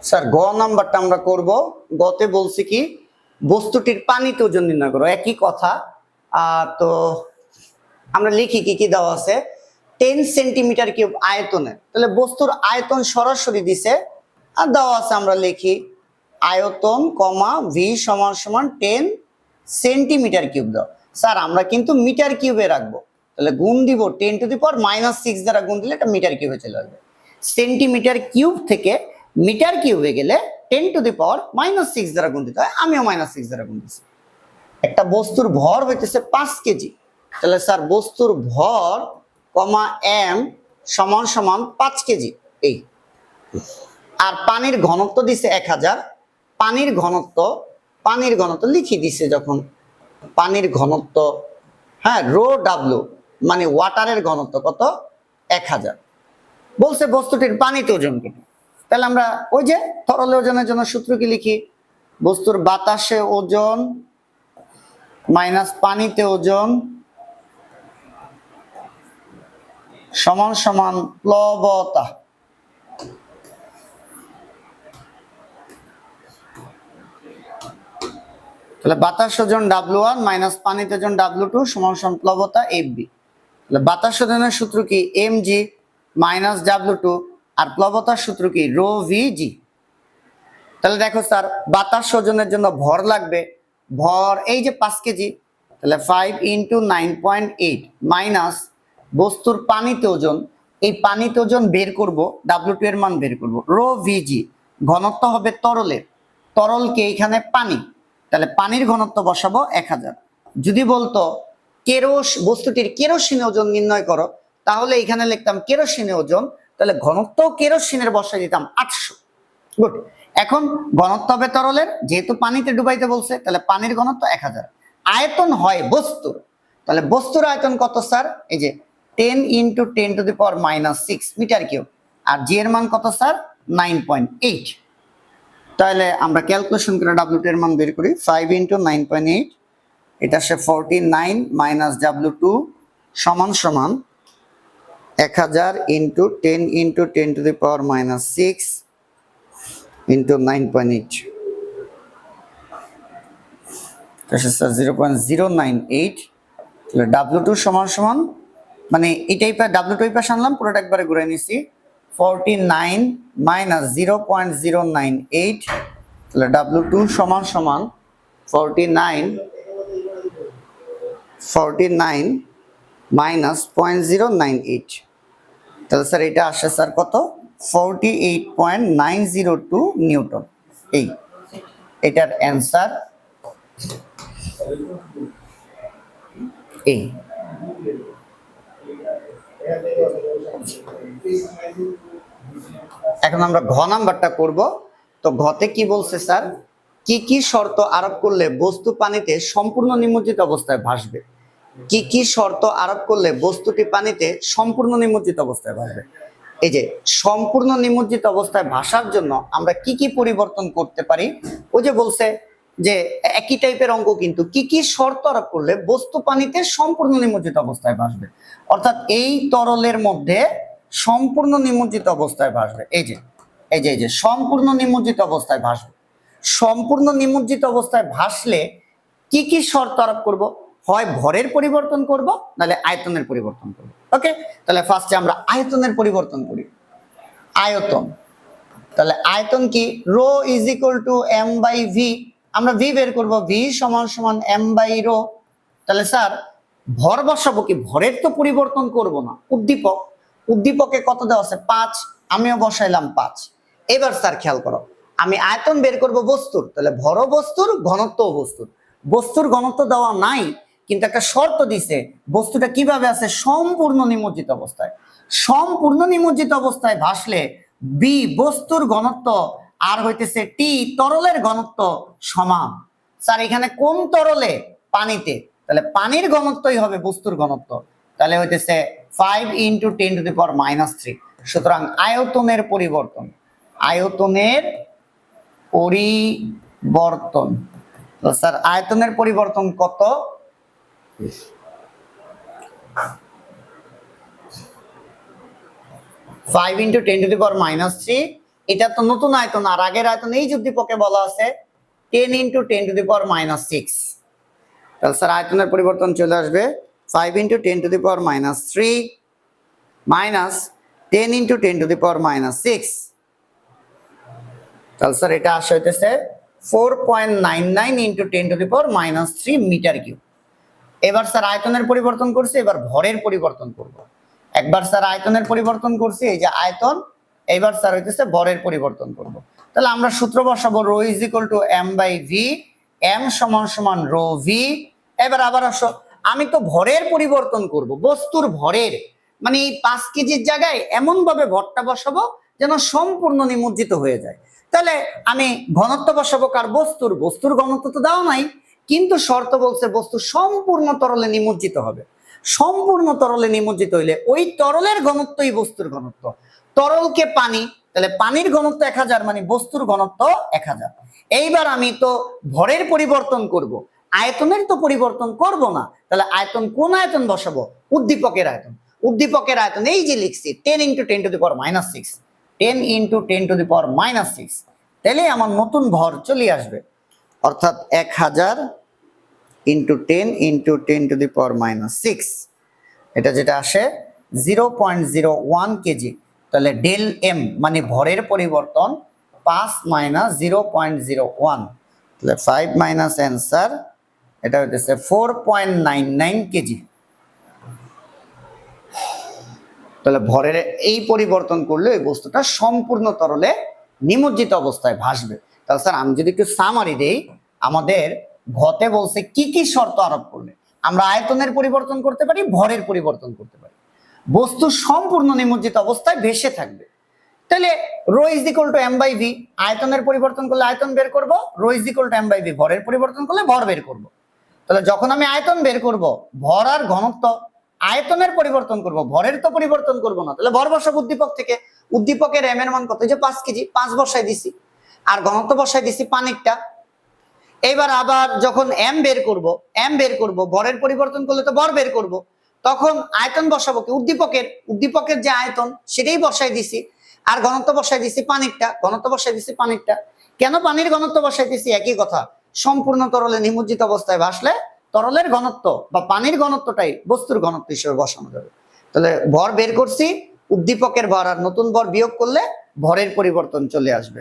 Sir গ নাম্বারটা আমরা করব। গতে বলছি কি বস্তুটির পানিতে ওজন নির্ণয় করো, একই কথা। তো আমরা লিখি কি কি দেওয়া আছে, 10 সেন্টিমিটার কিউব আয়তনে, তাহলে বস্তুর আয়তন সরাসরি দিছে আর দেওয়া আছে, আমরা লিখি আয়তন কমা ভি সমান সমান 10 সেন্টিমিটার কিউব দাও। স্যার আমরা কিন্তু মিটার কিউবে রাখবো, তাহলে গুণ দিব 10 টু দি পাওয়ার -6 দ্বারা গুণ দিলে এটা মিটার কিউবে চলে আসবে। সেন্টিমিটার কিউব থেকে মিটার কিউবে গেলে 10 টু দি পাওয়ার -6 দ্বারা গুণ দিতে হয়, আমিও -6 দ্বারা গুণ দিচ্ছি। একটা বস্তুর ভর হইতেছে 5 কেজি, তাহলে স্যার বস্তুর ভর কমা এম সমান সমান 5 কেজি। এই আর পানির ঘনত্ব দিছে 1000। পানির ঘনত্ব লিখি দিছে যখন পানির ঘনত্ব, হ্যাঁ রো ডাব্লিউ মানে ওয়াটারের ঘনত্ব কত, 1000। বলছে বস্তুটির পানিতে ওজন কত, তাহলে আমরা ওই যে তরলে ওজনের জন্য সূত্র কি লিখি, বস্তুর বাতাসে ওজন মাইনাস পানিতে ওজন সমান সমান প্লবতা। তাহলে বাতাস ওজন W1 মাইনাস পানিতে ওজন W2 সমান সমান প্লবতা FB। তাহলে বাতাস ওজনের সূত্র কি mg মাইনাস W2 আর প্লবতার সূত্র কি রো VG। তাহলে দেখো স্যার বাতাস ওজনের জন্য ভর লাগবে, ভর এই যে 5 কেজি, তাহলে 5 × 9.8 মাইনাস বস্তুর পানিতে ওজন, এই পানিতে ওজন বের করব, W2 এর মান বের করব, রো VG। ঘনত্ব হবে তরলের, তরলকে এখানে পানি, তাহলে পানির ঘনত্ব বসাবো 1000। যদি বলতো বস্তুটির কেরোসিন ওজন নির্ণয় করো, তাহলে এখানে লিখতাম কেরোসিনের ওজন, তাহলে ঘনত্ব কেরোসিনের বসাই দিতাম 800। গুড। এখন ঘনত্ব হবে তরলের, যেহেতু পানিতে ডুবাইতে বলছে, তাহলে পানির ঘনত্ব 1000। আয়তন হয় বস্তুর, তাহলে বস্তুর আয়তন কত স্যার, এই যে 10 × 10 to the power -6 meter cube, আর জি এর মান কত স্যার 9.8। তাহলে আমরা ক্যালকুলেশন করে W2 এর মান বের করি, 5 × 9.8, এটা সে 49 মাইনাস W2 সমান সমান 1000 × 10 × 10 to the power -6 into 9.8, sir 0.098। তাহলে W2 সমান সমান মানে এটাই W2 পাশে আনলাম, পুরোটা একবারে ঘুরে নিছি, 49 মাইনাস 0.098, তাহলে W2 সমান সমান 49 মাইনাস 0.098, তাহলে স্যার এটা আসে স্যার কত 48.902 নিউটন। এটার অ্যান্সার এই। এখন আমরা ঘ নাম্বারটা করব। তো ঘতে কি বলছে স্যার, কি কি শর্ত আরোপ করলে বস্তু পানিতে সম্পূর্ণ নিমজ্জিত অবস্থায় ভাসবে, কি কি শর্ত আরোপ করলে বস্তুটি পানিতে সম্পূর্ণ নিমজ্জিত অবস্থায় ভাসবে। এই যে সম্পূর্ণ নিমজ্জিত অবস্থায় ভাসার জন্য আমরা কি কি পরিবর্তন করতে পারি, ওই যে বলছে যে একই টাইপের অঙ্ক, কিন্তু কি কি শর্ত আরোপ করলে বস্তু পানিতে সম্পূর্ণ নিমজ্জিত অবস্থায় ভাসবে, অর্থাৎ এই তরলের মধ্যে সম্পূর্ণ নিমজ্জিত অবস্থায় ভাসবে। এই যে সম্পূর্ণ নিমজ্জিত অবস্থায় ভাসবে। সম্পূর্ণ নিমজ্জিত অবস্থায় ভাসলে কি কি শর্ত আরোপ করব, হয় ভরের পরিবর্তন করব, নাহলে আয়তনের পরিবর্তন করব। ওকে, তাহলে ফার্স্টে আমরা আয়তনের পরিবর্তন করি। আয়তন, তাহলে আয়তন কি rho is equal to M by V, আমরা ভি বের করব, ভি সমান সমান এম বাই রো। তাহলে স্যার ভর বসাবো কি, ভরের তো পরিবর্তন করব না, উদ্দীপকে কত দেওয়া আছে 5, আমিও বসাইলাম 5। এবার স্যার খেয়াল করো, আমি আয়তন বের করব বস্তুর, তাহলে ভরও বস্তুর, ঘনত্বও বস্তুর। বস্তুর ঘনত্ব দেওয়া নাই, কিন্তু একটা শর্ত দিছে, বস্তুটা কিভাবে আছে সম্পূর্ণ নিমজ্জিত অবস্থায়। সম্পূর্ণ নিমজ্জিত অবস্থায় ভাসলে বি বস্তুর ঘনত্ব আর হইতেছে টি তরলের ঘনত্ব সমান। স্যার এখানে কোন তরলে, পানিতে, তাহলে পানির ঘনত্বই হবে বস্তুর ঘনত্ব, তাহলে হইতেছে 5 × 10 টু দি পাওয়ার -3। সুতরাং আয়তনের পরিবর্তন, তো স্যার আয়তনের পরিবর্তন কত, 5 × 10 টু দি পাওয়ার -3 এটা তো নতুন আয়তন, আর আগের আয়তন এই যে উদ্দীপকে বলা আছে 10 × 10⁻⁻6। তাহলে স্যার আয়তনের পরিবর্তন চলে আসবে 5 × 10⁻³ মাইনাস 10 × 10⁻⁻6। তাহলে স্যার এটা আসে হইতেছে 4.99 × 10⁻³ মিটার কিউব। এবার স্যার আয়তনের পরিবর্তন করছি, এবার ভরের পরিবর্তন করব। একবার স্যার আয়তনের পরিবর্তন করছি, এই যে আয়তন, এবার স্যার হইতেছে ভরের পরিবর্তন করব। তাহলে আমরা সূত্র বসাবো ρ = m/v, m = ρv। এবার আবার আসো, আমি তো ভরের পরিবর্তন করব, বস্তুর ভরের, মানে এই 5 কেজির জায়গায় এমন ভাবে ভরটা বসাবো যেন সম্পূর্ণ নিমজ্জিত হয়ে যায়। তাহলে আমি ঘনত্ব বসাবো কার? বস্তুর। বস্তুর ঘনত্ব তো দাও নাই, কিন্তু শর্ত বলছে বস্তু সম্পূর্ণ তরলে নিমজ্জিত হবে। সম্পূর্ণ তরলে নিমজ্জিত হইলে ওই তরলের ঘনত্বই বস্তুর ঘনত্ব। তরলকে পানি, তাহলে পানির ঘনত্ব 1000, মানে বস্তুর ঘনত্ব 1000। এইবার আমি তো ভরের পরিবর্তন করব, আয়তনের তো পরিবর্তন করব না। তাহলে আয়তন কোন আয়তন বসাবো? উদ্দীপকের আয়তন। উদ্দীপকের আয়তন এই যে লিখছি 10 × 10⁻⁻6, 10 × 10⁻⁻6। তাহলে আমার নতুন ভর চলে আসবে, অর্থাৎ 1000 × 10 × 10⁻⁻6। এটা যেটা আসে 0.01 কেজি। তাহলে ডেল এম মানে ভরের পরিবর্তন 5 - 0.01, তাহলে 5 মাইনাস অ্যান্সার এটা হইতেছে 4.99 কেজি। তাহলে ভরের এই পরিবর্তন করলে এই বস্তুটা সম্পূর্ণ তরলে নিমজ্জিত অবস্থায় ভাসবে। তাহলে স্যার আমি যদি একটু সামারি দেই, আমাদের ঘতে বলছে কি কি শর্ত আরোপ করলে আমরা আয়তনের পরিবর্তন করতে পারি, ভরের পরিবর্তন করতে পারি, বস্তু সম্পূর্ণ নিমজ্জিত অবস্থায় ভেসে থাকবে। তাহলে ρ = m/v, আয়তনের পরিবর্তন করলে আয়তন বের করব, ρ = m/v, ভরের পরিবর্তন করলে ভর বের করব। তাহলে যখন আমি আয়তন বের করব, ভর আর ঘনত্ব, আয়তনের পরিবর্তন করব, ভরের তো পরিবর্তন করব না, তাহলে ভর বসাবো উদ্দীপক থেকে। উদ্দীপকের m এর মান কত? যে 5 কেজি, 5 বসাই দিছি, আর ঘনত্ব বসাই দিছি পানিরটা। এবার আবার যখন m বের করব, ভরের পরিবর্তন করলে তো ভর বের করব, তখন আয়তন বসাবো কি? উদ্দীপকের যে আয়তন সেটাই বসাই দিছি, আর ঘনত্ব বসাই দিছি পানিরটা। কেন পানির ঘনত্ব বসাই দিছি? একই কথা, সম্পূর্ণ তরলে নিমজ্জিত অবস্থায় ভাসলে তরলের ঘনত্ব বা পানির ঘনত্বটাই বস্তুর ঘনত্ব হিসেবে বসানো যাবে। তাহলে ভর বের করছি, উদ্দীপকের ভর আর নতুন ভর বিয়োগ করলে ভরের পরিবর্তন চলে আসবে।